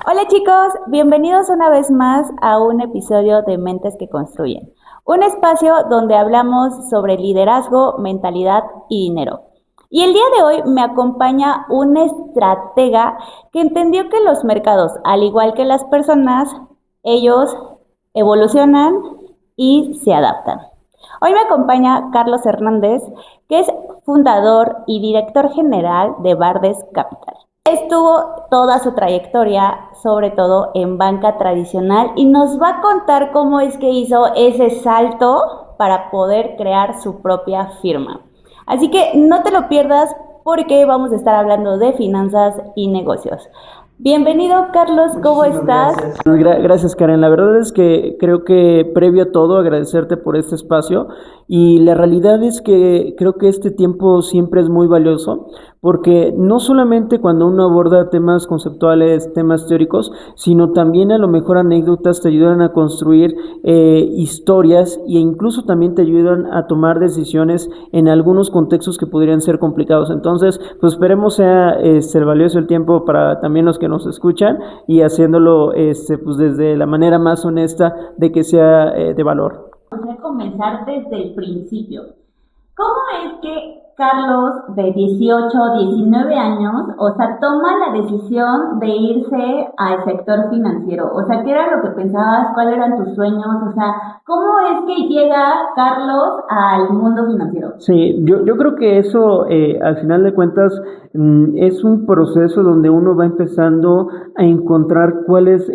Hola chicos, bienvenidos una vez más a un episodio de Mentes que Construyen, un espacio donde hablamos sobre liderazgo, mentalidad y dinero. Y el día de hoy me acompaña una estratega que entendió que los mercados, al igual que las personas, ellos evolucionan y se adaptan. Hoy me acompaña Carlos Hernández, que es fundador y director general de Bardes Capital. Estuvo toda su trayectoria, sobre todo en banca tradicional, y nos va a contar cómo es que hizo ese salto para poder crear su propia firma. Así que no te lo pierdas porque vamos a estar hablando de finanzas y negocios. Bienvenido, Carlos, ¿cómo estás? Gracias, Karen. La verdad es que creo que previo a todo agradecerte por este espacio y la realidad es que creo que este tiempo siempre es muy valioso porque no solamente cuando uno aborda temas conceptuales, temas teóricos, sino también a lo mejor anécdotas te ayudan a construir historias e incluso también te ayudan a tomar decisiones en algunos contextos que podrían ser complicados. Entonces, pues esperemos sea valioso el tiempo para también los que nos escuchan y haciéndolo pues desde la manera más honesta de que sea de valor. Vamos a comenzar desde el principio. ¿Cómo es que Carlos, de 18, 19 años, toma la decisión de irse al sector financiero? ¿Qué era lo que pensabas? ¿Cuáles eran tus sueños? ¿Cómo es que llega Carlos al mundo financiero? Sí, yo creo que eso, al final de cuentas, es un proceso donde uno va empezando a encontrar cuál es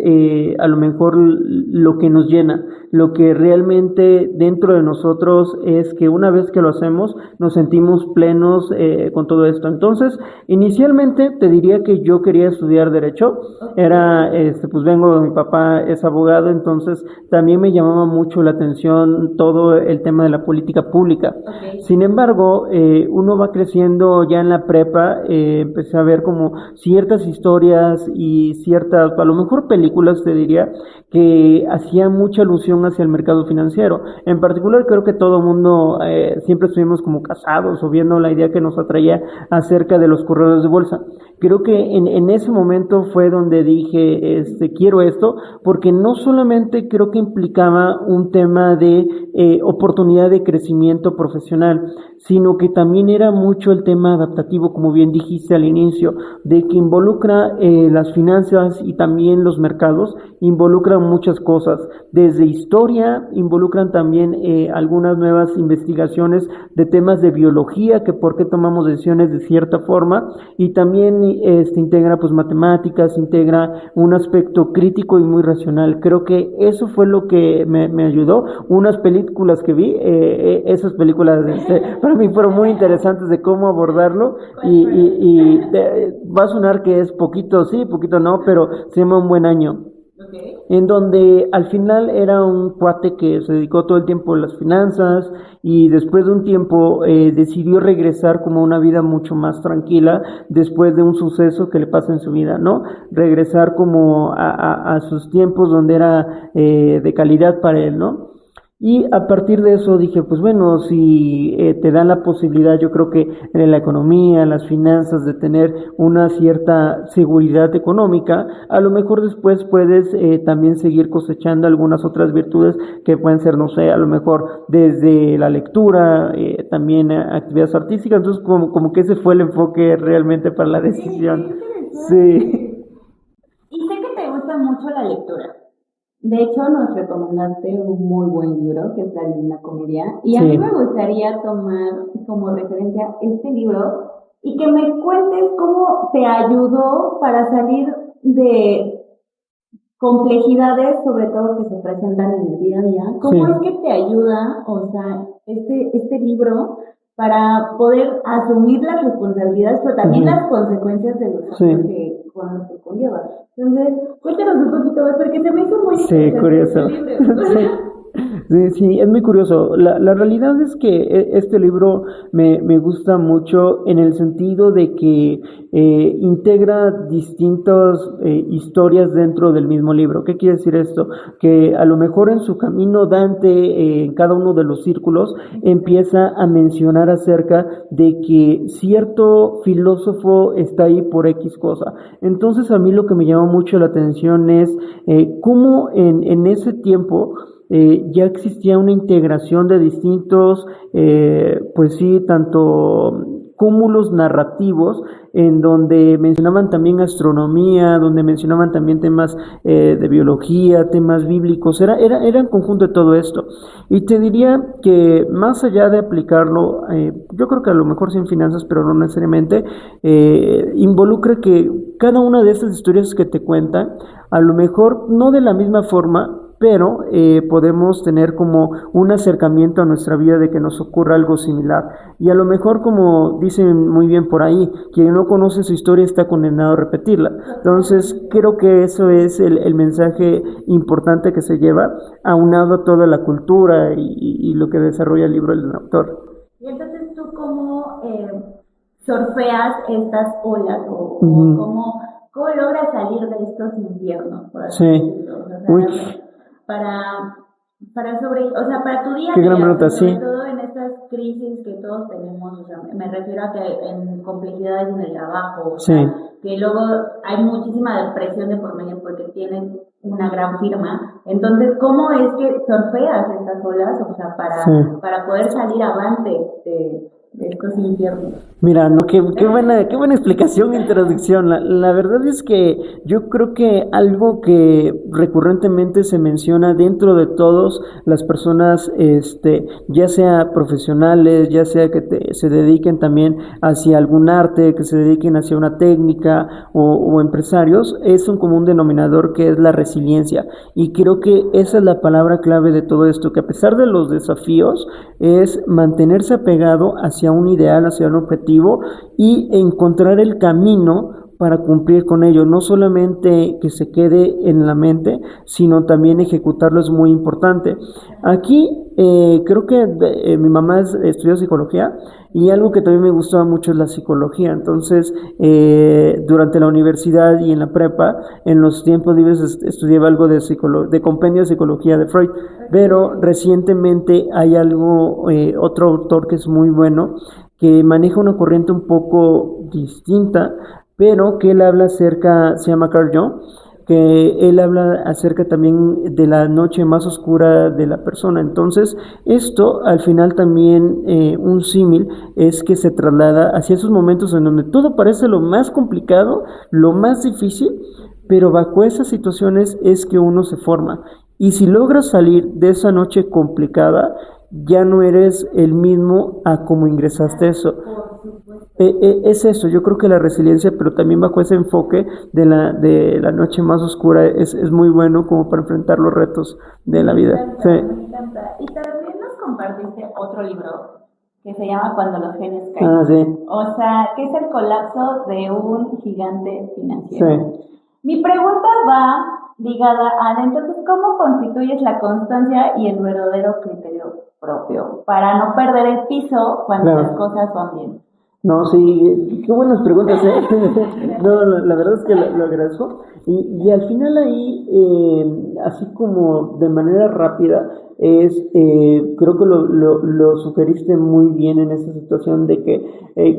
a lo mejor lo que nos llena, lo que realmente dentro de nosotros es que una vez que lo hacemos nos sentimos plenos con todo esto. Entonces, inicialmente te diría que yo quería estudiar Derecho, era, pues vengo, mi papá es abogado, entonces también me llamaba mucho la atención todo el tema de la política pública. Okay. Sin embargo, uno va creciendo ya en la prepa, empecé a ver como ciertas historias y ciertas, a lo mejor películas te diría, que hacían mucha alusión hacia el mercado financiero. En particular creo que todo el mundo siempre estuvimos como casados o viendo la idea que nos atraía acerca de los corredores de bolsa. Creo que en ese momento fue donde dije, quiero esto, porque no solamente creo que implicaba un tema de oportunidad de crecimiento profesional, sino que también era mucho el tema adaptativo, como bien dijiste al inicio, de que involucra las finanzas y también los mercados, involucran muchas cosas, desde historia, involucran también algunas nuevas investigaciones de temas de biología, que por qué tomamos decisiones de cierta forma, y también integra pues matemáticas, integra un aspecto crítico y muy racional. Creo que eso fue lo que me ayudó. Unas películas que vi, esas películas para mí fueron muy interesantes de cómo abordarlo y va a sonar que es poquito sí, poquito no, pero se llama Un Buen Año. Okay. En donde al final era un cuate que se dedicó todo el tiempo a las finanzas y después de un tiempo decidió regresar como a una vida mucho más tranquila después de un suceso que le pasa en su vida, ¿no? Regresar como a sus tiempos donde era de calidad para él, ¿no? Y a partir de eso dije, pues bueno, si te dan la posibilidad, yo creo que en la economía, en las finanzas, de tener una cierta seguridad económica, a lo mejor después puedes también seguir cosechando algunas otras virtudes que pueden ser, no sé, a lo mejor desde la lectura, también actividades artísticas. Entonces como que ese fue el enfoque realmente para la decisión. Sí. Y sé que te gusta mucho la lectura. De hecho, nos recomendaste un muy buen libro, que es La Divina Comedia, y a mí me gustaría tomar como referencia este libro y que me cuentes cómo te ayudó para salir de complejidades, sobre todo que se presentan en el día a día. ¿Cómo es que te ayuda, este libro para poder asumir las responsabilidades, pero también las consecuencias de los actos que con lo que conlleva? Entonces, cuéntanos un poquito más, porque se me hizo muy interesante curioso. este libro. Sí, sí, es muy curioso. La realidad es que este libro me gusta mucho en el sentido de que integra distintas historias dentro del mismo libro. ¿Qué quiere decir esto? Que a lo mejor en su camino Dante, en cada uno de los círculos, empieza a mencionar acerca de que cierto filósofo está ahí por X cosa. Entonces a mí lo que me llama mucho la atención es cómo en ese tiempo ya existía una integración de distintos, pues sí, tanto cúmulos narrativos en donde mencionaban también astronomía, donde mencionaban también temas de biología, temas bíblicos, era en conjunto de todo esto. Y te diría que más allá de aplicarlo, yo creo que a lo mejor sí en finanzas, pero no necesariamente, involucra que cada una de estas historias que te cuentan, a lo mejor no de la misma forma, pero podemos tener como un acercamiento a nuestra vida de que nos ocurra algo similar. Y a lo mejor, como dicen muy bien por ahí, quien no conoce su historia está condenado a repetirla. Entonces, creo que eso es el mensaje importante que se lleva, aunado a toda la cultura y lo que desarrolla el libro del autor. Y entonces, ¿tú cómo surfeas estas olas o cómo logras salir de estos inviernos, por así decirlo? O sea, Uy, o sea, para tu día a qué gran día, pregunta, sobre sí. todo en estas crisis que todos tenemos, o sea, me refiero a que en complejidades en el trabajo, o Sí. sea, que luego hay muchísima depresión de por medio porque tienes una gran firma. Entonces, ¿cómo es que surfeas estas olas, o sea, Sí. para poder salir avante de estos inviernos? Mira, no, qué buena explicación e introducción. La verdad es que yo creo que algo que recurrentemente se menciona dentro de todas las personas, ya sea profesionales, ya sea que se dediquen también hacia algún arte, que se dediquen hacia una técnica o empresarios, es un común denominador que es la resiliencia. Y creo que esa es la palabra clave de todo esto, que a pesar de los desafíos, es mantenerse apegado hacia un ideal, hacia un objetivo y encontrar el camino para cumplir con ello, no solamente que se quede en la mente, sino también ejecutarlo es muy importante. Aquí creo que mi mamá estudió psicología y algo que también me gustaba mucho es la psicología. Entonces, durante la universidad y en la prepa, en los tiempos libres estudiaba algo de compendio de psicología de Freud, pero recientemente hay algo, otro autor que es muy bueno, que maneja una corriente un poco distinta, pero que él habla acerca, se llama Carl Jung, que él habla acerca también de la noche más oscura de la persona. Entonces, esto al final también un símil es que se traslada hacia esos momentos en donde todo parece lo más complicado, lo más difícil, pero bajo esas situaciones es que uno se forma. Y si logras salir de esa noche complicada, ya no eres el mismo a como ingresaste eso. Es eso, yo creo que la resiliencia, pero también bajo ese enfoque de la noche más oscura, es muy bueno como para enfrentar los retos de la vida. Sí. Me encanta. Y también nos compartiste otro libro que se llama Cuando los genios caen. Ah, sí. O sea, que es el colapso de un gigante financiero. Sí. Mi pregunta va ligada a, entonces, ¿cómo constituyes la constancia y el verdadero criterio propio para no perder el piso cuando Claro. las cosas van bien? No, sí, qué buenas preguntas, ¿eh? No, la verdad es que lo agradezco. Y al final ahí, así como de manera rápida, creo que lo sugeriste muy bien en esa situación de que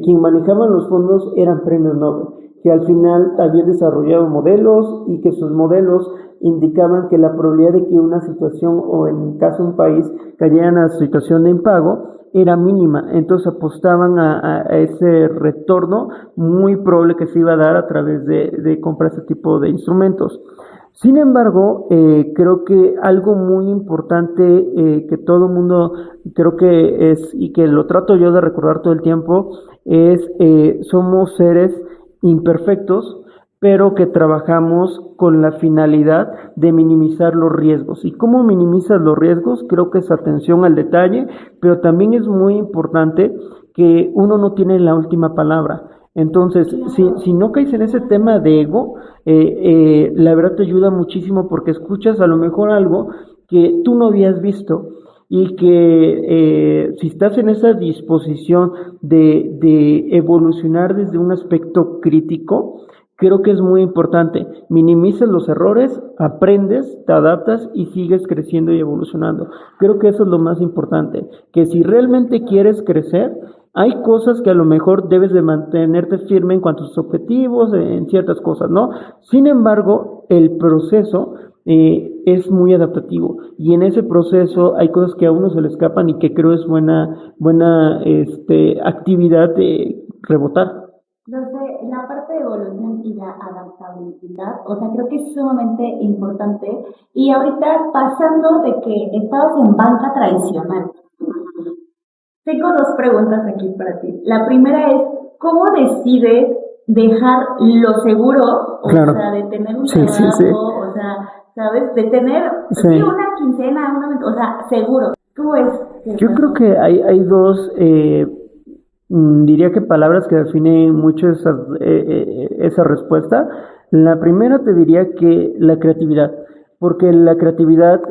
quien manejaba los fondos eran premios Nobel, que al final habían desarrollado modelos y que sus modelos indicaban que la probabilidad de que una situación o en caso un país cayera en una situación de impago era mínima, entonces apostaban a ese retorno muy probable que se iba a dar a través de comprar este tipo de instrumentos. Sin embargo, creo que algo muy importante que todo el mundo creo que es, y que lo trato yo de recordar todo el tiempo, es somos seres imperfectos, pero que trabajamos con la finalidad de minimizar los riesgos. ¿Y cómo minimizas los riesgos? Creo que es atención al detalle, pero también es muy importante que uno no tiene la última palabra. Entonces, si no caes en ese tema de ego, la verdad te ayuda muchísimo porque escuchas a lo mejor algo que tú no habías visto y que si estás en esa disposición de evolucionar desde un aspecto crítico, creo que es muy importante. Minimizas los errores, aprendes, te adaptas y sigues creciendo y evolucionando. Creo que eso es lo más importante, que si realmente quieres crecer, hay cosas que a lo mejor debes de mantenerte firme en cuanto a tus objetivos, en ciertas cosas, ¿no? Sin embargo, el proceso es muy adaptativo y en ese proceso hay cosas que a uno se le escapan y que creo es buena actividad de rebotar. Entonces, la parte de evolución y la adaptabilidad, o sea, creo que es sumamente importante. Y ahorita pasando de que estabas en banca tradicional, tengo dos preguntas aquí para ti. La primera es, ¿cómo decides dejar lo seguro, o Claro. sea, de tener un Sí, sí, sí. trabajo, o sea, ¿sabes? De tener, Sí. sí, una quincena, o sea, seguro. ¿Cómo es? Yo creo que hay dos, diría que palabras que definen mucho esa respuesta. La primera te diría que la creatividad, porque la creatividad,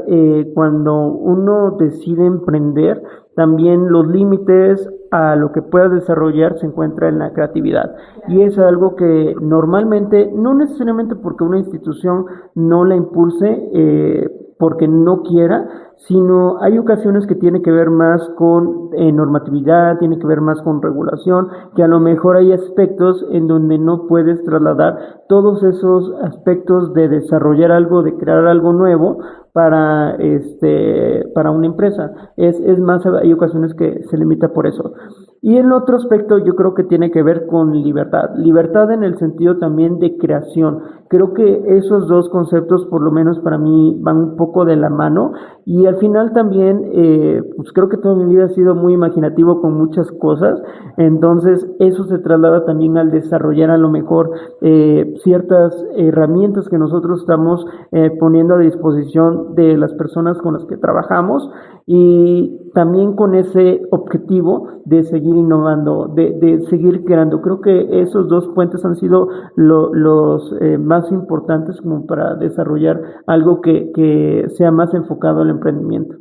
cuando uno decide emprender, también los límites a lo que pueda desarrollar se encuentra en la creatividad. Y es algo que normalmente, no necesariamente porque una institución no la impulse, porque no quiera, sino hay ocasiones que tiene que ver más con normatividad, tiene que ver más con regulación, que a lo mejor hay aspectos en donde no puedes trasladar todos esos aspectos de desarrollar algo, de crear algo nuevo para una empresa. Es más, hay ocasiones que se limita por eso. Y el otro aspecto yo creo que tiene que ver con libertad. Libertad en el sentido también de creación. Creo que esos dos conceptos, por lo menos para mí, van un poco de la mano. Y al final también, pues creo que toda mi vida ha sido muy imaginativo con muchas cosas. Entonces, eso se traslada también al desarrollar a lo mejor ciertas herramientas que nosotros estamos poniendo a disposición de las personas con las que trabajamos. Y también con ese objetivo de seguir innovando, de seguir creando. Creo que esos dos puentes han sido los más importantes como para desarrollar algo que sea más enfocado al emprendimiento.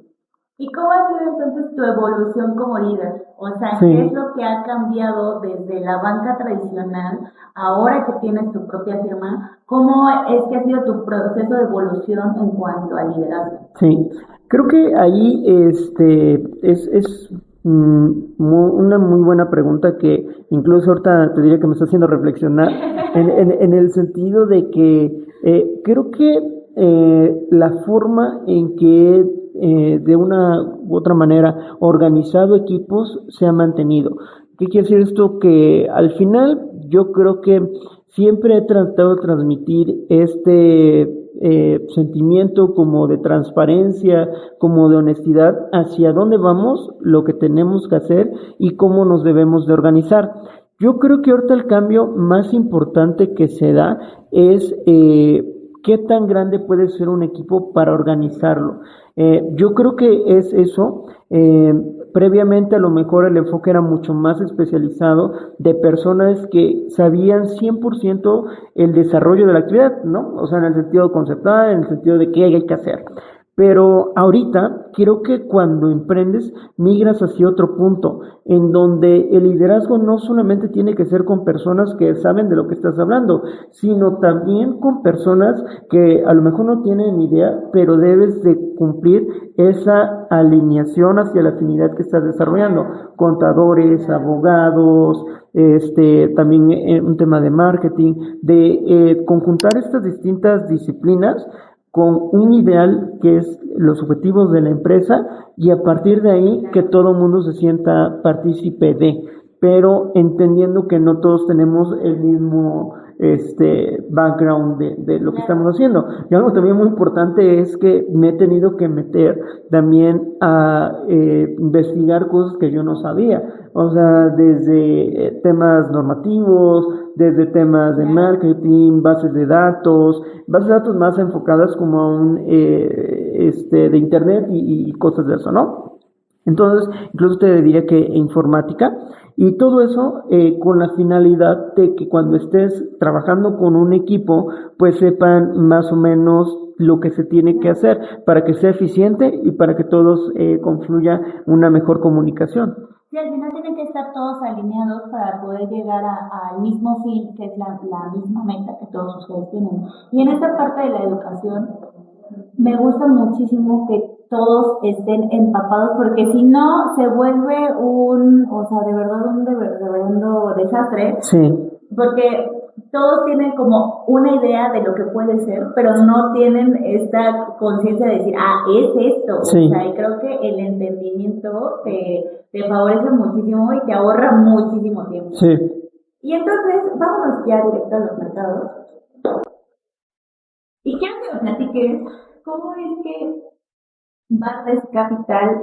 ¿Y cómo ha sido entonces tu evolución como líder? O sea, Sí. ¿qué es lo que ha cambiado desde la banca tradicional, ahora que tienes tu propia firma? ¿Cómo es que ha sido tu proceso de evolución en cuanto al liderazgo? Sí, creo que ahí es una muy buena pregunta que incluso ahorita te diría que me está haciendo reflexionar en el sentido de que creo que la forma en que de una u otra manera organizado equipos se ha mantenido. ¿Qué quiere decir esto? Que al final yo creo que siempre he tratado de transmitir sentimiento como de transparencia, como de honestidad, hacia dónde vamos, lo que tenemos que hacer y cómo nos debemos de organizar. Yo creo que ahorita el cambio más importante que se da es qué tan grande puede ser un equipo para organizarlo. Yo creo que es eso. Previamente a lo mejor el enfoque era mucho más especializado de personas que sabían 100% el desarrollo de la actividad, ¿no? O sea, en el sentido conceptual, en el sentido de qué hay que hacer. Pero ahorita creo que cuando emprendes migras hacia otro punto, en donde el liderazgo no solamente tiene que ser con personas que saben de lo que estás hablando, sino también con personas que a lo mejor no tienen idea, pero debes de cumplir esa alineación hacia la afinidad que estás desarrollando. Contadores, abogados, también un tema de marketing, de conjuntar estas distintas disciplinas con un ideal que es los objetivos de la empresa y a partir de ahí que todo el mundo se sienta partícipe de, pero entendiendo que no todos tenemos el mismo background de lo que estamos haciendo. Y algo también muy importante es que me he tenido que meter también a investigar cosas que yo no sabía, o sea, desde temas normativos, desde temas de marketing, bases de datos más enfocadas como a un de internet y cosas de eso, ¿no? Entonces, incluso te diría que informática y todo eso con la finalidad de que cuando estés trabajando con un equipo, pues sepan más o menos lo que se tiene que hacer para que sea eficiente y para que todos confluya una mejor comunicación. Sí, al final tienen que estar todos alineados para poder llegar al mismo fin, que es la misma meta que todos ustedes tienen. Y en esta parte de la educación, me gusta muchísimo que todos estén empapados, porque si no se vuelve de verdad un reverendo desastre, Sí. porque todos tienen como una idea de lo que puede ser, pero no tienen esta conciencia de decir, es esto. Sí. O sea, y creo que el entendimiento te favorece muchísimo y te ahorra muchísimo tiempo. Sí. Y entonces, vámonos ya directo a los mercados. Y quiero que me platiques cómo es que Barres Capital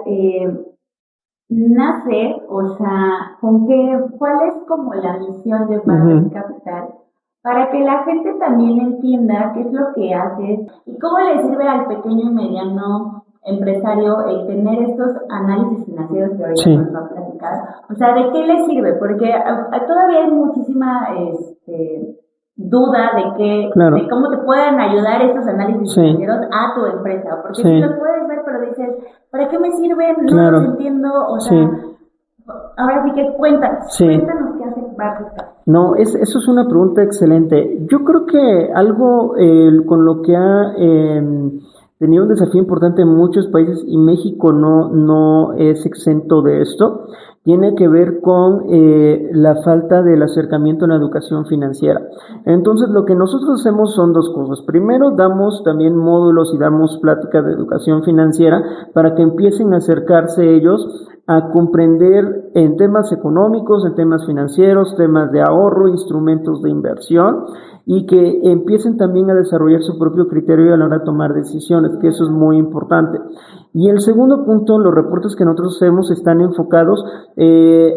nace, o sea, cuál es como la misión de Barres Capital, para que la gente también entienda qué es lo que hace y cómo le sirve al pequeño y mediano empresario el tener estos análisis financieros que ahorita nos va a platicar. O sea, ¿de qué le sirve? Porque todavía hay muchísima duda de cómo te pueden ayudar estos análisis financieros a tu empresa. Porque si los puedes ver, pero dices, ¿para qué me sirven? No los entiendo. O sea, ahora sí que cuéntanos qué hace Barres. No, eso es una pregunta excelente. Yo creo que algo con lo que ha tenido un desafío importante en muchos países, y México no es exento de esto, tiene que ver con la falta del acercamiento a la educación financiera. Entonces, lo que nosotros hacemos son dos cosas. Primero, damos también módulos y damos pláticas de educación financiera para que empiecen a acercarse ellos a comprender en temas económicos, en temas financieros, temas de ahorro, instrumentos de inversión, y que empiecen también a desarrollar su propio criterio a la hora de tomar decisiones, que eso es muy importante. Y el segundo punto, los reportes que nosotros hacemos están enfocados,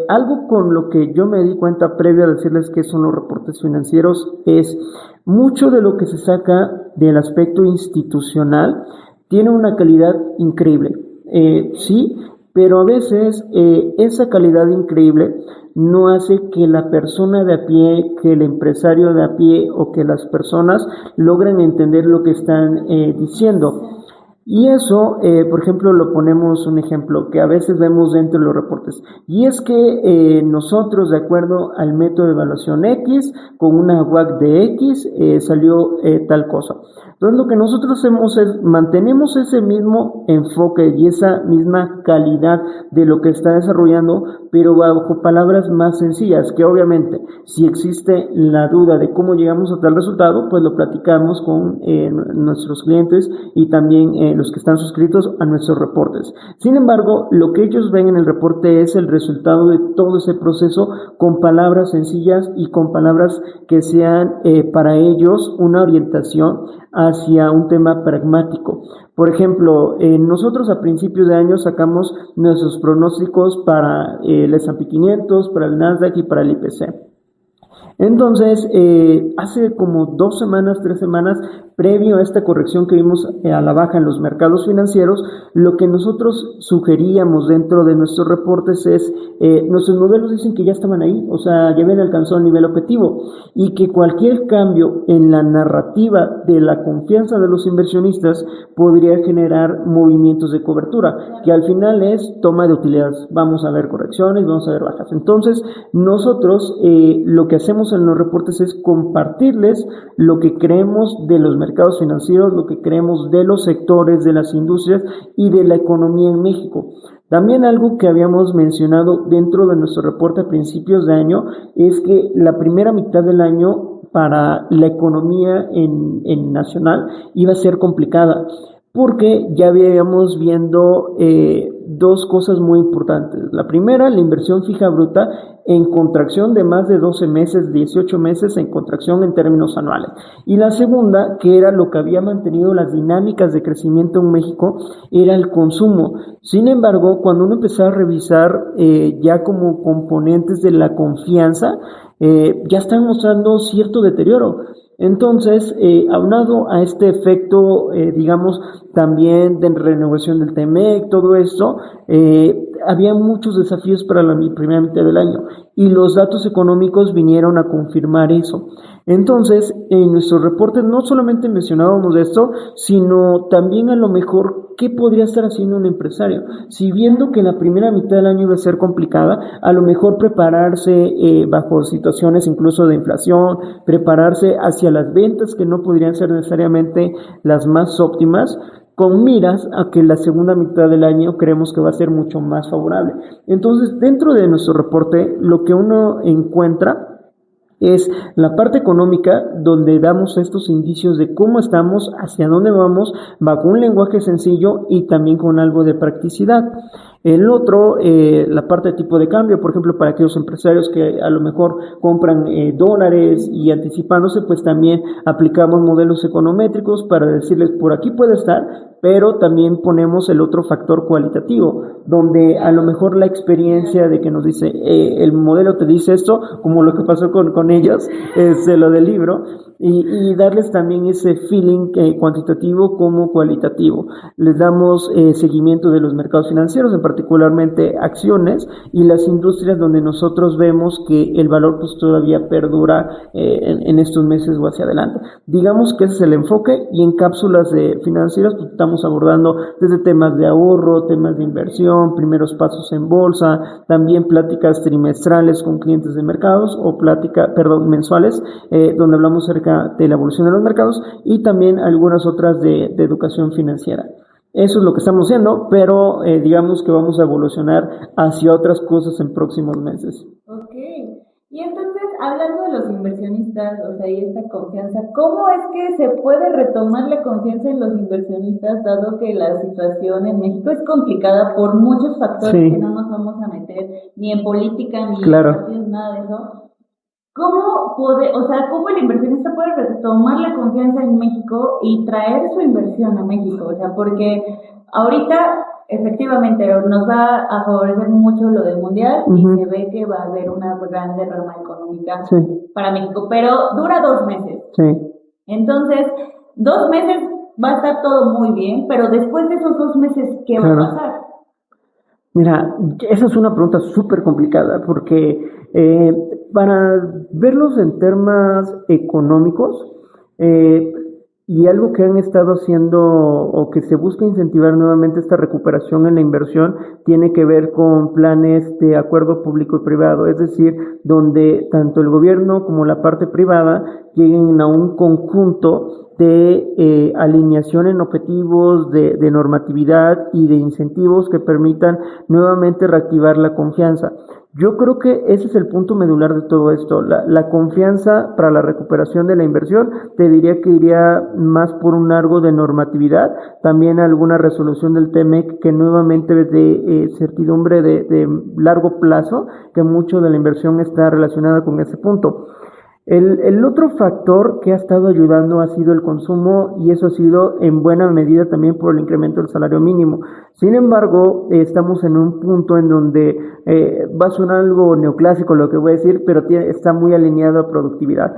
algo con lo que yo me di cuenta previo a decirles qué son los reportes financieros, es mucho de lo que se saca del aspecto institucional tiene una calidad increíble, sí, pero a veces esa calidad increíble no hace que la persona de a pie, que el empresario de a pie o que las personas logren entender lo que están diciendo. Y eso, por ejemplo, lo ponemos un ejemplo que a veces vemos dentro de los reportes. Y es que nosotros, de acuerdo al método de evaluación X, con una WACC de X, salió tal cosa. Entonces, lo que nosotros hacemos es mantenemos ese mismo enfoque y esa misma calidad de lo que está desarrollando, pero bajo palabras más sencillas, que obviamente, si existe la duda de cómo llegamos a tal resultado, pues lo platicamos con nuestros clientes y también los que están suscritos a nuestros reportes. Sin embargo, lo que ellos ven en el reporte es el resultado de todo ese proceso con palabras sencillas y con palabras que sean para ellos una orientación hacia un tema pragmático. Por ejemplo, nosotros a principios de año sacamos nuestros pronósticos para el S&P 500, para el Nasdaq y para el IPC. Entonces, hace como 2 semanas, 3 semanas, previo a esta corrección que vimos a la baja en los mercados financieros, lo que nosotros sugeríamos dentro de nuestros reportes es, nuestros modelos dicen que ya estaban ahí, o sea, ya habían alcanzado el nivel objetivo, y que cualquier cambio en la narrativa de la confianza de los inversionistas podría generar movimientos de cobertura, que al final es toma de utilidades. Vamos a ver correcciones, vamos a ver bajas. Entonces, nosotros lo que hacemos en los reportes es compartirles lo que creemos de los mercados financieros, lo que creemos de los sectores, de las industrias y de la economía en México. También algo que habíamos mencionado dentro de nuestro reporte a principios de año es que la primera mitad del año para la economía en nacional iba a ser complicada, porque ya habíamos viendo dos cosas muy importantes. La primera, la inversión fija bruta en contracción de más de 12 meses, 18 meses en contracción en términos anuales. Y la segunda, que era lo que había mantenido las dinámicas de crecimiento en México, era el consumo. Sin embargo, cuando uno empezó a revisar ya como componentes de la confianza, ya están mostrando cierto deterioro. Entonces, aunado a este efecto, digamos, también de renovación del TEMEC, todo esto, había muchos desafíos para la primera mitad del año y los datos económicos vinieron a confirmar eso. Entonces, en nuestros reportes no solamente mencionábamos esto, sino también a lo mejor qué podría estar haciendo un empresario. Si viendo que la primera mitad del año iba a ser complicada, a lo mejor prepararse bajo situaciones incluso de inflación, prepararse hacia las ventas que no podrían ser necesariamente las más óptimas, con miras a que la segunda mitad del año creemos que va a ser mucho más favorable. Entonces, dentro de nuestro reporte, lo que uno encuentra es la parte económica, donde damos estos indicios de cómo estamos, hacia dónde vamos, bajo un lenguaje sencillo y también con algo de practicidad. El otro, la parte de tipo de cambio, por ejemplo, para aquellos empresarios que a lo mejor compran dólares y anticipándose, pues también aplicamos modelos econométricos para decirles por aquí puede estar, pero también ponemos el otro factor cualitativo, donde a lo mejor la experiencia de que nos dice, el modelo te dice esto, como lo que pasó con ellos, lo del libro, y darles también ese feeling cuantitativo como cualitativo. Les damos seguimiento de los mercados financieros, en particularmente acciones y las industrias donde nosotros vemos que el valor pues todavía perdura en estos meses o hacia adelante. Digamos que ese es el enfoque, y en cápsulas financieras pues estamos abordando desde temas de ahorro, temas de inversión, primeros pasos en bolsa, también pláticas trimestrales con clientes de mercados o mensuales, donde hablamos acerca de la evolución de los mercados, y también algunas otras de educación financiera. Eso es lo que estamos haciendo, pero digamos que vamos a evolucionar hacia otras cosas en próximos meses. Ok. Y entonces, hablando de los inversionistas, o sea, y esta confianza, ¿cómo es que se puede retomar la confianza en los inversionistas, dado que la situación en México es complicada por muchos factores que no nos vamos a meter ni en política, ni en partidos, nada de eso? ¿Cómo el inversionista puede retomar la confianza en México y traer su inversión a México? O sea, porque ahorita efectivamente nos va a favorecer mucho lo del mundial y se ve que va a haber una gran derrama económica para México, pero dura 2 meses. Entonces, 2 meses va a estar todo muy bien, pero después de esos 2 meses, ¿qué va a pasar? Mira, esa es una pregunta súper complicada, porque para verlos en temas económicos, y algo que han estado haciendo o que se busca incentivar nuevamente esta recuperación en la inversión, tiene que ver con planes de acuerdo público y privado, es decir, donde tanto el gobierno como la parte privada lleguen a un conjunto de alineación en objetivos, de normatividad y de incentivos que permitan nuevamente reactivar la confianza. Yo creo que ese es el punto medular de todo esto. La confianza para la recuperación de la inversión, te diría que iría más por un largo de normatividad, también alguna resolución del TEMEC que nuevamente de certidumbre de largo plazo, que mucho de la inversión está relacionada con ese punto. El otro factor que ha estado ayudando ha sido el consumo, y eso ha sido en buena medida también por el incremento del salario mínimo. Sin embargo, estamos en un punto en donde va a sonar algo neoclásico lo que voy a decir, pero está muy alineado a productividad.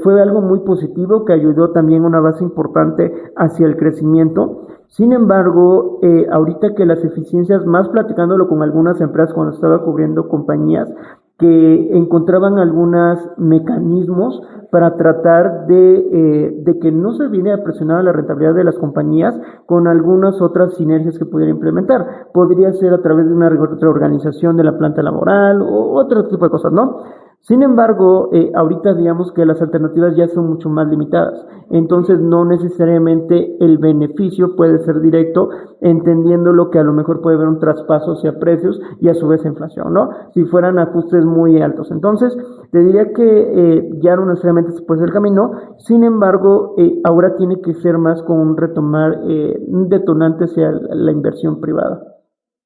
Fue algo muy positivo que ayudó también a una base importante hacia el crecimiento. Sin embargo, ahorita que las eficiencias, más platicándolo con algunas empresas cuando estaba cubriendo compañías, que encontraban algunos mecanismos para tratar de que no se viene a presionar la rentabilidad de las compañías con algunas otras sinergias que pudiera implementar. Podría ser a través de una reorganización de la planta laboral o otro tipo de cosas, ¿no? Sin embargo, ahorita digamos que las alternativas ya son mucho más limitadas, entonces no necesariamente el beneficio puede ser directo, entendiendo lo que a lo mejor puede haber un traspaso hacia precios y a su vez inflación, ¿no? Si fueran ajustes muy altos. Entonces, te diría que ya no necesariamente se puede ser el camino, sin embargo, ahora tiene que ser más con un retomar, un detonante hacia la inversión privada.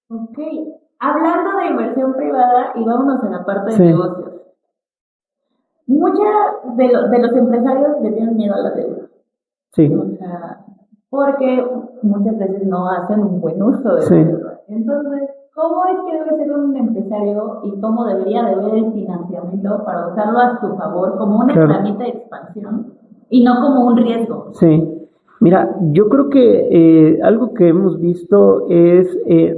Ok, hablando de inversión privada, y vámonos a la parte de negocios. Muchos de los empresarios le tienen miedo a la deuda. O sea, porque muchas veces no hacen un buen uso de la deuda. Entonces, ¿cómo es que debe ser un empresario y cómo debería de ver el financiamiento para usarlo a su favor como una herramienta de expansión y no como un riesgo? Mira, yo creo que algo que hemos visto es,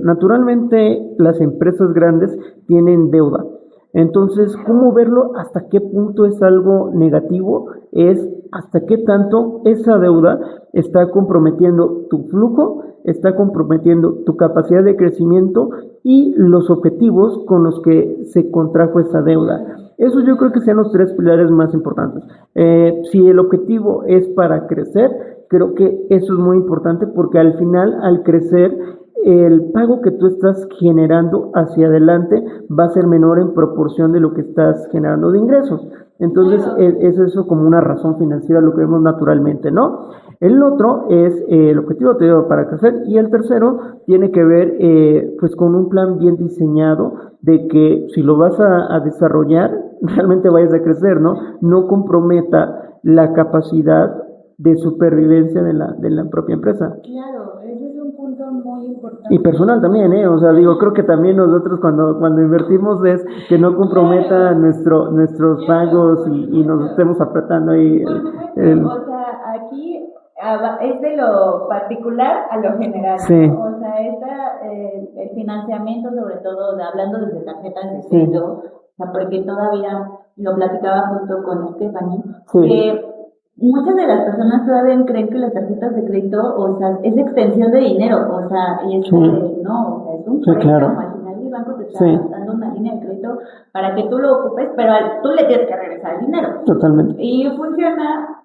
naturalmente, las empresas grandes tienen deuda. Entonces, ¿cómo verlo? ¿Hasta qué punto es algo negativo? Es hasta qué tanto esa deuda está comprometiendo tu flujo, está comprometiendo tu capacidad de crecimiento y los objetivos con los que se contrajo esa deuda. Eso yo creo que sean los tres pilares más importantes. Si el objetivo es para crecer, creo que eso es muy importante porque al final, al crecer, el pago que tú estás generando hacia adelante va a ser menor en proporción de lo que estás generando de ingresos. Entonces, es eso como una razón financiera, lo que vemos naturalmente, ¿no? El otro es el objetivo te digo, para crecer y el tercero tiene que ver pues con un plan bien diseñado de que si lo vas a desarrollar, realmente vayas a crecer, ¿no? No comprometa la capacidad de supervivencia de la propia empresa. Claro, ese es un punto muy importante. Y personal también, o sea, digo, creo que también nosotros cuando invertimos es que no comprometa nuestros pagos y nos estemos apretando ahí. O sea, aquí es de lo particular a lo general, Sí. ¿no? O sea, el financiamiento, sobre todo, hablando desde tarjetas de crédito, o sea, porque todavía lo platicaba junto con Stephanie, Sí. que muchas de las personas todavía creen que las tarjetas de crédito, o sea, es extensión de dinero, o sea, y es no, o sea, es un Sí, préstamo, claro. al final el banco te está Sí. dando una línea de crédito para que tú lo ocupes, pero tú le tienes que regresar el dinero. Totalmente. Y funciona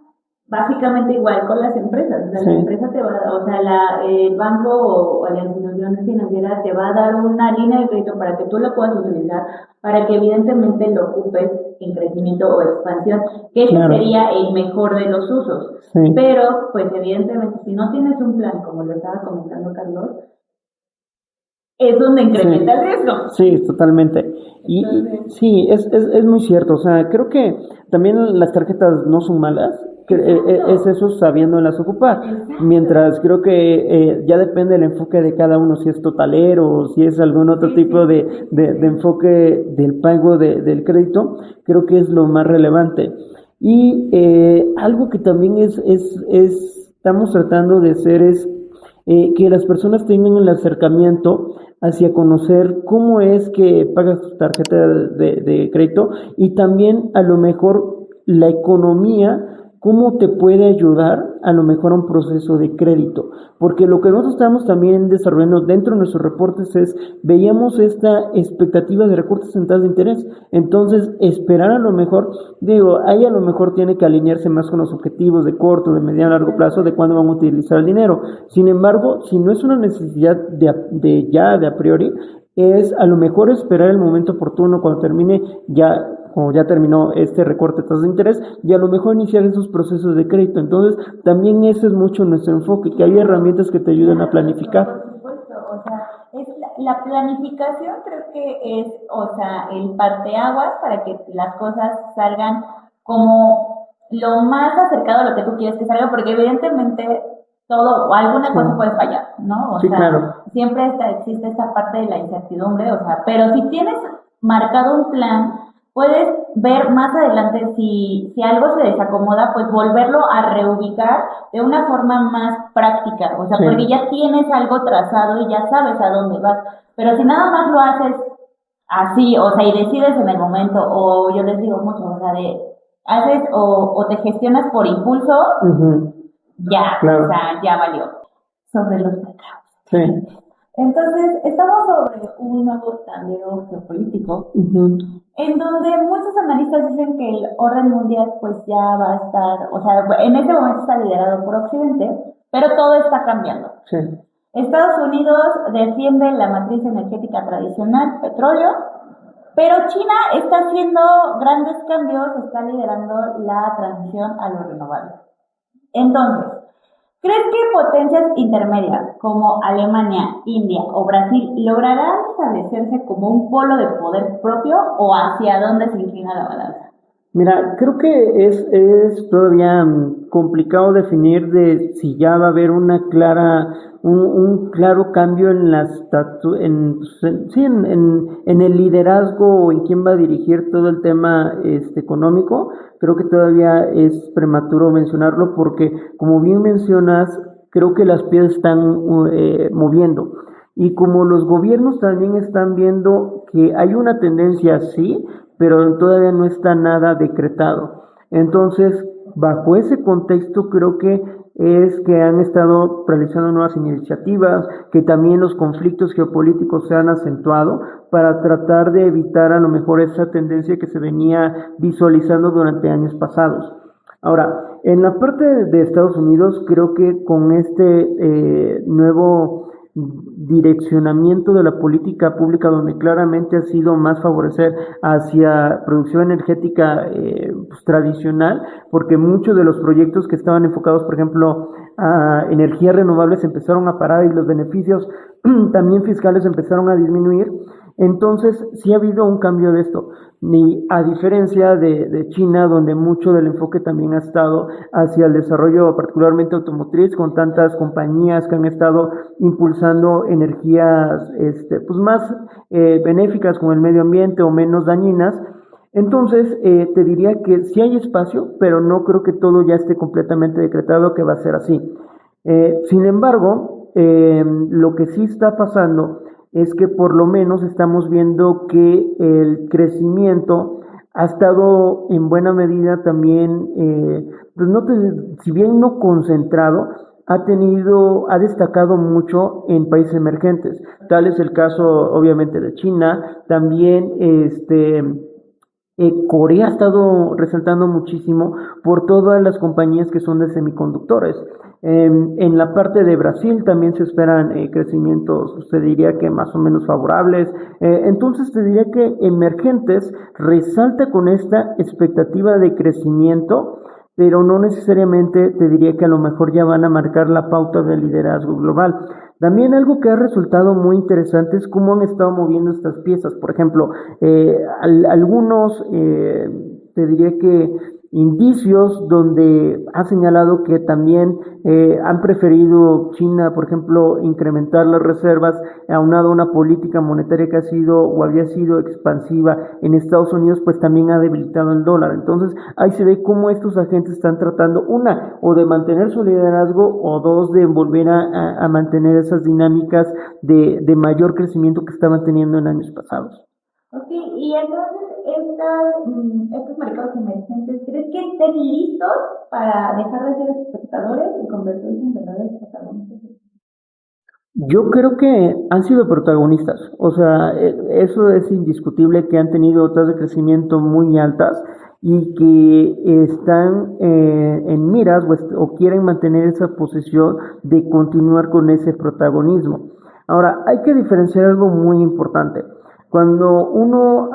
básicamente igual con las empresas, o sea, la empresa te va a dar, o sea, el banco o la institución financiera te va a dar una línea de crédito para que tú la puedas utilizar, para que evidentemente lo ocupes en crecimiento o expansión, que ese sería el mejor de los usos. Sí. Pero, pues evidentemente, si no tienes un plan, como lo estaba comentando Carlos, es donde incrementa el riesgo. Sí, totalmente. Y sí, es muy cierto. O sea, creo que también las tarjetas no son malas. Es eso sabiéndolas ocupar. Mientras creo que ya depende del enfoque de cada uno, si es totalero o si es algún otro tipo de enfoque del pago del crédito, creo que es lo más relevante. Y algo que también estamos tratando de hacer es que las personas tengan el acercamiento hacia conocer cómo es que pagas tu tarjeta de crédito y también a lo mejor la economía, cómo te puede ayudar a lo mejor a un proceso de crédito, porque lo que nosotros estamos también desarrollando dentro de nuestros reportes veíamos esta expectativa de recortes en tasas de interés, entonces esperar a lo mejor, ahí a lo mejor tiene que alinearse más con los objetivos de corto, de mediano, largo plazo, de cuándo vamos a utilizar el dinero. Sin embargo, si no es una necesidad de a priori, es a lo mejor esperar el momento oportuno cuando termine como ya terminó este recorte de tasas de interés, y a lo mejor iniciar esos procesos de crédito. Entonces, también ese es mucho nuestro enfoque, que hay herramientas que te ayuden a planificar. Por supuesto, o sea, la planificación creo que es, o sea, el parteaguas para que las cosas salgan como lo más acercado a lo que tú quieres que salga, porque evidentemente todo o alguna cosa puede fallar, ¿no? O sea, claro. Siempre existe esta parte de la incertidumbre, o sea, pero si tienes marcado un plan, puedes ver más adelante si algo se desacomoda, pues volverlo a reubicar de una forma más práctica, o sea, porque ya tienes algo trazado y ya sabes a dónde vas, pero si nada más lo haces así, o sea, y decides en el momento, o yo les digo mucho, o sea, haces o te gestionas por impulso, ya, o sea, ya valió. Sobre los mercados. Entonces, estamos sobre un nuevo tablero geopolítico, en donde muchos analistas dicen que el orden mundial pues ya va a estar, o sea, en este momento está liderado por Occidente, pero todo está cambiando. Estados Unidos defiende la matriz energética tradicional, petróleo, pero China está haciendo grandes cambios, está liderando la transición a lo renovable. Entonces, ¿crees que potencias intermedias como Alemania, India o Brasil lograrán establecerse como un polo de poder propio o hacia dónde se inclina la balanza? Mira, creo que es todavía complicado definir de si ya va a haber un claro cambio en sí, en el liderazgo o en quién va a dirigir todo el tema económico. Creo que todavía es prematuro mencionarlo porque, como bien mencionas, creo que las piezas están moviendo. Y como los gobiernos también están viendo que hay una tendencia así, pero todavía no está nada decretado. Entonces, bajo ese contexto, creo que es que han estado realizando nuevas iniciativas, que también los conflictos geopolíticos se han acentuado para tratar de evitar a lo mejor esa tendencia que se venía visualizando durante años pasados. Ahora, en la parte de Estados Unidos, creo que con nuevo direccionamiento de la política pública, donde claramente ha sido más favorecer hacia producción energética pues, tradicional, porque muchos de los proyectos que estaban enfocados, por ejemplo, a energías renovables empezaron a parar y los beneficios también fiscales empezaron a disminuir. Entonces, sí ha habido un cambio de esto. Y a diferencia de China, donde mucho del enfoque también ha estado hacia el desarrollo particularmente automotriz, con tantas compañías que han estado impulsando energías pues más benéficas con el medio ambiente o menos dañinas. Entonces, te diría que sí hay espacio, pero no creo que todo ya esté completamente decretado que va a ser así. Sin embargo, lo que sí está pasando es que por lo menos estamos viendo que el crecimiento ha estado en buena medida también, pues si bien no concentrado, ha destacado mucho en países emergentes. Tal es el caso, obviamente, de China, también Corea ha estado resaltando muchísimo por todas las compañías que son de semiconductores. En la parte de Brasil también se esperan crecimientos, se diría que más o menos favorables. Entonces te diría que emergentes resalta con esta expectativa de crecimiento, pero no necesariamente te diría que a lo mejor ya van a marcar la pauta del liderazgo global. También algo que ha resultado muy interesante es cómo han estado moviendo estas piezas. Por ejemplo, algunos, te diría que indicios donde ha señalado que también han preferido China, por ejemplo, incrementar las reservas, aunado a una política monetaria que ha sido o había sido expansiva en Estados Unidos, pues también ha debilitado el dólar. Entonces, ahí se ve cómo estos agentes están tratando, una, o de mantener su liderazgo, o dos, de volver a mantener esas dinámicas de mayor crecimiento que estaban teniendo en años pasados. Ok, y entonces estos mercados emergentes, ¿crees que estén listos para dejar de ser espectadores y convertirse en verdaderos protagonistas? Yo creo que han sido protagonistas, o sea, eso es indiscutible que han tenido tasas de crecimiento muy altas y que están en miras o quieren mantener esa posición de continuar con ese protagonismo. Ahora, hay que diferenciar algo muy importante. Cuando uno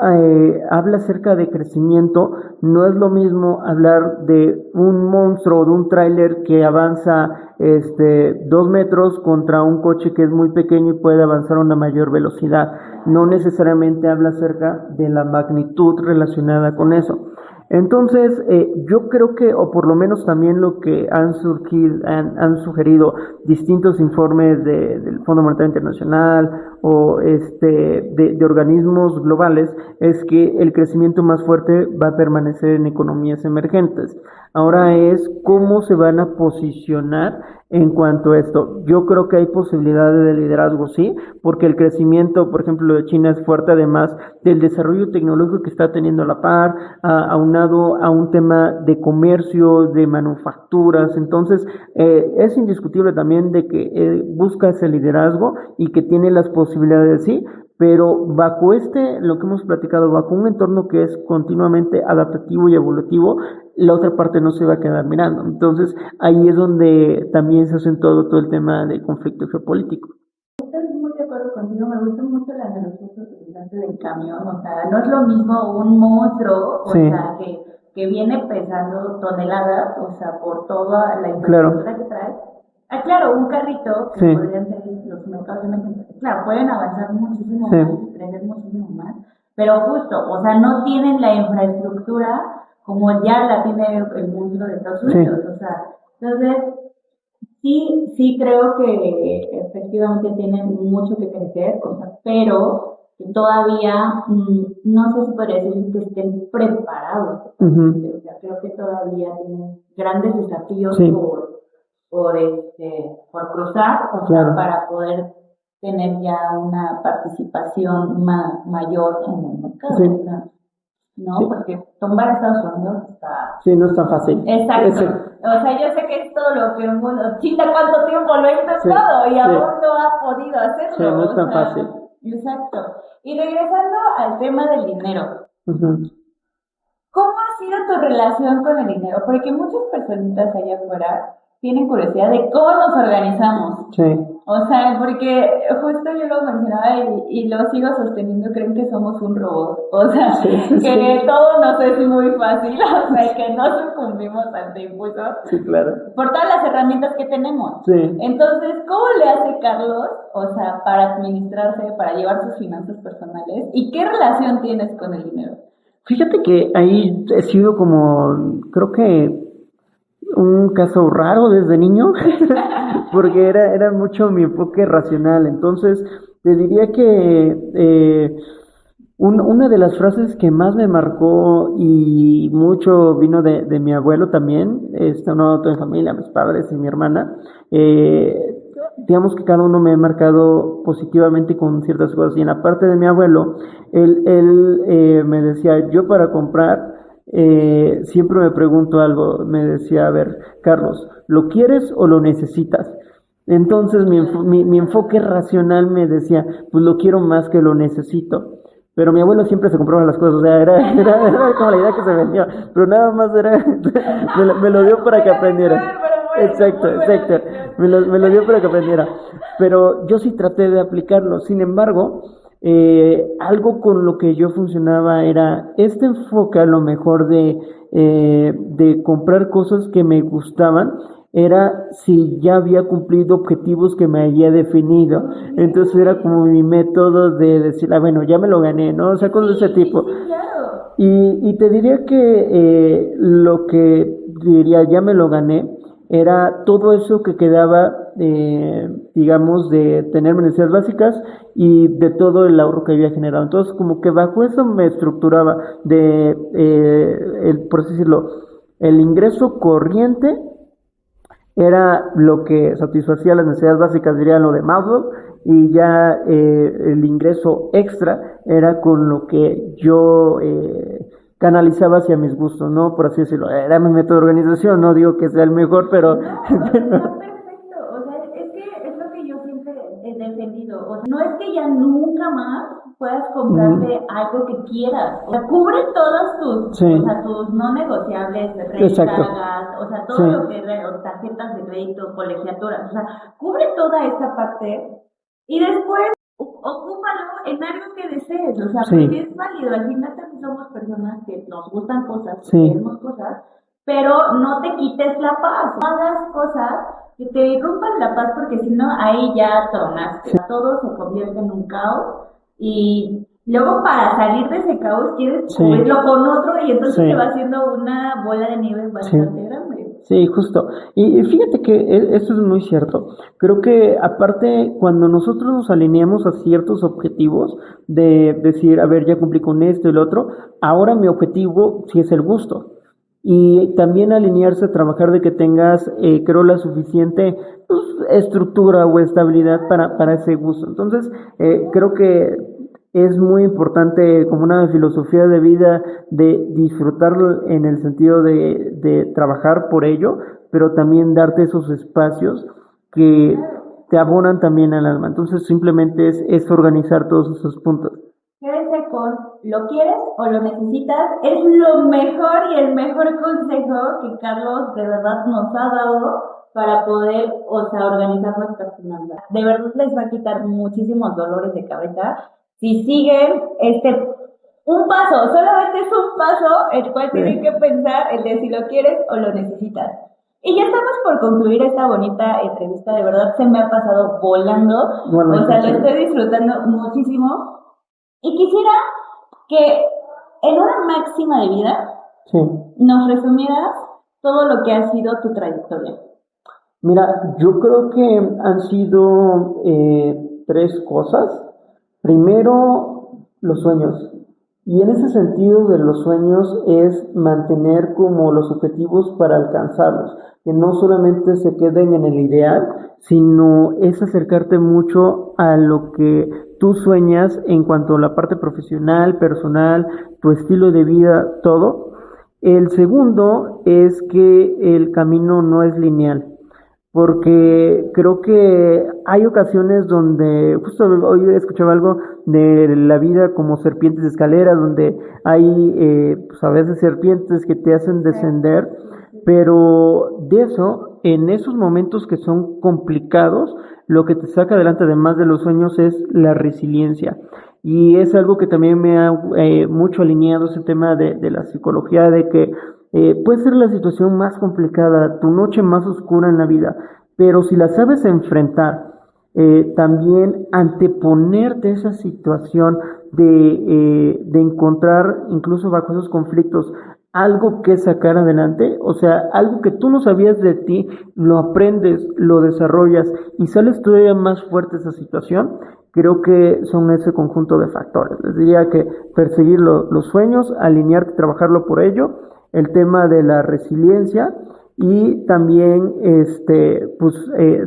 habla acerca de crecimiento, no es lo mismo hablar de un monstruo, de un tráiler que avanza 2 metros contra un coche que es muy pequeño y puede avanzar a una mayor velocidad. No necesariamente habla acerca de la magnitud relacionada con eso. Entonces, yo creo que, o por lo menos también lo que han sugerido distintos informes del Fondo Monetario Internacional o de organismos globales, es que el crecimiento más fuerte va a permanecer en economías emergentes. Ahora es cómo se van a posicionar en cuanto a esto. Yo creo que hay posibilidades de liderazgo, sí, porque el crecimiento, por ejemplo, de China es fuerte, además del desarrollo tecnológico que está teniendo a la par, aunado a un tema de comercio, de manufacturas. Entonces, es indiscutible también de que busca ese liderazgo y que tiene las posibilidades, sí, pero bajo lo que hemos platicado, bajo un entorno que es continuamente adaptativo y evolutivo, la otra parte no se va a quedar mirando. Entonces, ahí es donde también se hacen todo el tema de conflicto geopolítico. Estoy muy de acuerdo contigo, me gusta mucho la analogía que utilizaste del camión, o sea, no es lo mismo un monstruo, o Sí, sea, que viene pesando toneladas, o sea, por toda la claro, infraestructura que trae. Ah, claro, un carrito que sí, podrían ser los mercados emergentes, claro, pueden avanzar muchísimo sí, más y crecer muchísimo más, pero justo, o sea, no tienen la infraestructura como ya la tiene el mundo de Estados Unidos, o sea, entonces sí creo que efectivamente tienen mucho que crecer, o sea, pero que todavía no sé si podría decir que estén preparados, o sea, creo que todavía tienen grandes desafíos por cruzar, o sea, para poder tener ya una participación mayor en el mercado. ¿No? Porque tumbar a Estados Unidos está... Sí, no es tan fácil. Exacto. O sea, yo sé que es todo lo que el mundo... Chita, ¿cuánto tiempo lo he intentado? Y aún no ha podido hacerlo. Sí, no es tan fácil. Exacto. Y regresando al tema del dinero. ¿Cómo ha sido tu relación con el dinero? Porque muchas personitas allá afuera tienen curiosidad de cómo nos organizamos. Sí. O sea, porque justo yo lo mencionaba y lo sigo sosteniendo, creen que somos un robot. O sea, que todo nos es muy fácil, o sea, que no sucumbimos ante impulsos. Sí, claro. Por todas las herramientas que tenemos. Sí. Entonces, ¿cómo le hace Carlos, o sea, para administrarse, para llevar sus finanzas personales? ¿Y qué relación tienes con el dinero? Fíjate que ahí he sido como, creo que un caso raro desde niño, porque era mucho mi enfoque racional. Entonces, te diría que una de las frases que más me marcó y mucho vino de mi abuelo también, no toda mi familia, mis padres y mi hermana, digamos que cada uno me ha marcado positivamente con ciertas cosas. Y en la parte de mi abuelo, él me decía, yo para comprar, siempre me pregunto algo, me decía, a ver, Carlos, ¿lo quieres o lo necesitas? Entonces mi enfoque racional me decía, pues lo quiero más que lo necesito. Pero mi abuelo siempre se compraba las cosas, o sea, era como la idea que se vendió, pero nada más era, me lo dio para que aprendiera. Exacto. Me lo dio para que aprendiera. Pero yo sí traté de aplicarlo. Sin embargo, algo con lo que yo funcionaba era este enfoque a lo mejor de comprar cosas que me gustaban, era si ya había cumplido objetivos que me había definido. Entonces era como mi método de decir, bueno, ya me lo gané, ¿no? O sea, cosas de ese tipo. Sí, claro. Y te diría que lo que diría, ya me lo gané, era todo eso que quedaba, digamos, de tener necesidades básicas y de todo el ahorro que había generado. Entonces, como que bajo eso me estructuraba por así decirlo, el ingreso corriente era lo que satisfacía las necesidades básicas, diría lo de Maslow, y ya el ingreso extra era con lo que yo canalizaba hacia mis gustos, ¿no? Por así decirlo, era mi método de organización, no digo que sea el mejor, pero... No, está perfecto, o sea, es que es lo que yo siempre he defendido, o sea, no es que ya nunca más puedas comprarte algo que quieras, o sea, cubre todas tus, o sea, tus no negociables, recargas, o sea, todo lo que es tarjetas de crédito, colegiaturas, o sea, cubre toda esa parte y después ocúpalo en algo que desees, o sea, porque es válido, al final también somos personas que nos gustan cosas, queremos cosas, pero no te quites la paz, no hagas cosas que te rompan la paz, porque si no, ahí ya tronaste, todo se convierte en un caos, y luego para salir de ese caos quieres cubrirlo con otro, y entonces te va haciendo una bola de nieve bastante grande. Sí, justo. Y fíjate que eso es muy cierto. Creo que aparte, cuando nosotros nos alineamos a ciertos objetivos, de decir, a ver, ya cumplí con esto y lo otro, ahora mi objetivo sí es el gusto. Y también alinearse a trabajar de que tengas, creo, la suficiente estructura o estabilidad para ese gusto. Entonces, creo que es muy importante como una filosofía de vida de disfrutarlo en el sentido de trabajar por ello, pero también darte esos espacios que te abonan también al alma. Entonces simplemente es organizar todos esos puntos. Quédese con ¿lo quieres o lo necesitas? Es lo mejor y el mejor consejo que Carlos de verdad nos ha dado para poder, o sea, organizar nuestras finanzas. De verdad les va a quitar muchísimos dolores de cabeza si siguen un paso, solamente es un paso el cual tienen que pensar el de si lo quieres o lo necesitas. Y ya estamos por concluir esta bonita entrevista, de verdad se me ha pasado volando, o sea, lo estoy disfrutando muchísimo. Y quisiera que en una máxima de vida Sí. ¿Nos resumieras todo lo que ha sido tu trayectoria? Mira, yo creo que han sido tres cosas. Primero, los sueños. Y en ese sentido de los sueños es mantener como los objetivos para alcanzarlos, que no solamente se queden en el ideal, sino es acercarte mucho a lo que tú sueñas en cuanto a la parte profesional, personal, tu estilo de vida, todo. El segundo es que el camino no es lineal, porque creo que hay ocasiones donde, justo hoy escuchaba algo de la vida como serpientes de escalera, donde hay pues a veces serpientes que te hacen descender, pero de eso, en esos momentos que son complicados, lo que te saca adelante además de los sueños es la resiliencia. Y es algo que también me ha mucho alineado ese tema de la psicología, de que puede ser la situación más complicada, tu noche más oscura en la vida, pero si la sabes enfrentar, también anteponerte esa situación de encontrar, incluso bajo esos conflictos, algo que sacar adelante, o sea, algo que tú no sabías de ti, lo aprendes, lo desarrollas y sales todavía más fuerte de esa situación. Creo que son ese conjunto de factores. Les diría que perseguir los sueños, alinearte, trabajarlo por ello, el tema de la resiliencia y también pues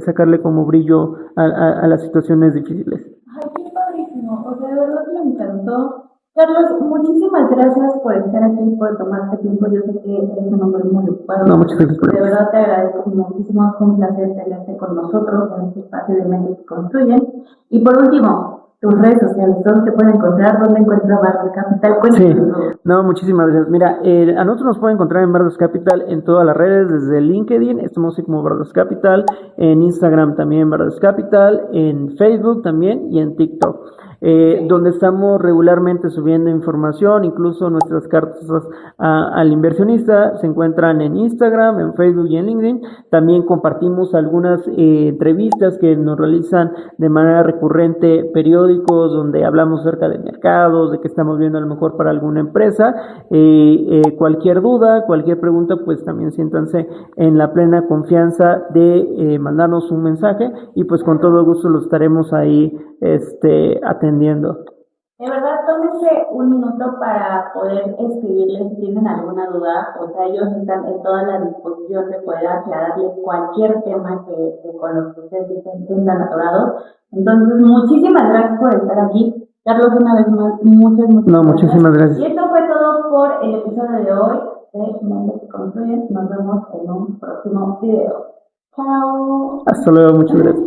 sacarle como brillo a las situaciones difíciles. Ay, qué padrísimo. O sea, de verdad me encantó. Carlos, muchísimas gracias por estar aquí, por tomarte tiempo. Yo sé que eres un hombre muy ocupado. No, muchas gracias por De eso. verdad te agradezco muchísimo. Fue un placer tenerte con nosotros en este espacio de Mentes que Construyen. Y por último, tus redes sociales, ¿dónde te pueden encontrar? ¿Dónde encuentras Bardos Capital? Sí, Cuéntanos. no, muchísimas gracias. Mira, a nosotros nos pueden encontrar en Bardos Capital en todas las redes, desde LinkedIn, estamos así como Bardos Capital, en Instagram también Bardos Capital, en Facebook también y en TikTok. Donde estamos regularmente subiendo información, incluso nuestras cartas al inversionista se encuentran en Instagram, en Facebook y en LinkedIn. También compartimos algunas entrevistas que nos realizan de manera recurrente periódicos donde hablamos acerca de mercados, de qué estamos viendo a lo mejor para alguna empresa. Cualquier duda, cualquier pregunta, pues también siéntanse en la plena confianza de mandarnos un mensaje y pues con todo gusto los estaremos ahí atendiendo. De verdad, tómense un minuto para poder escribirles si tienen alguna duda. O sea, ellos están en toda la disposición de poder aclararles cualquier tema que con los que ustedes se sientan atorados. Entonces, muchísimas gracias por estar aquí. Carlos, una vez más, muchas No, gracias. muchísimas gracias. Y esto fue todo por el episodio de hoy de Mentes que Construyen. Nos vemos en un próximo video. Chao. Hasta luego, muchas gracias.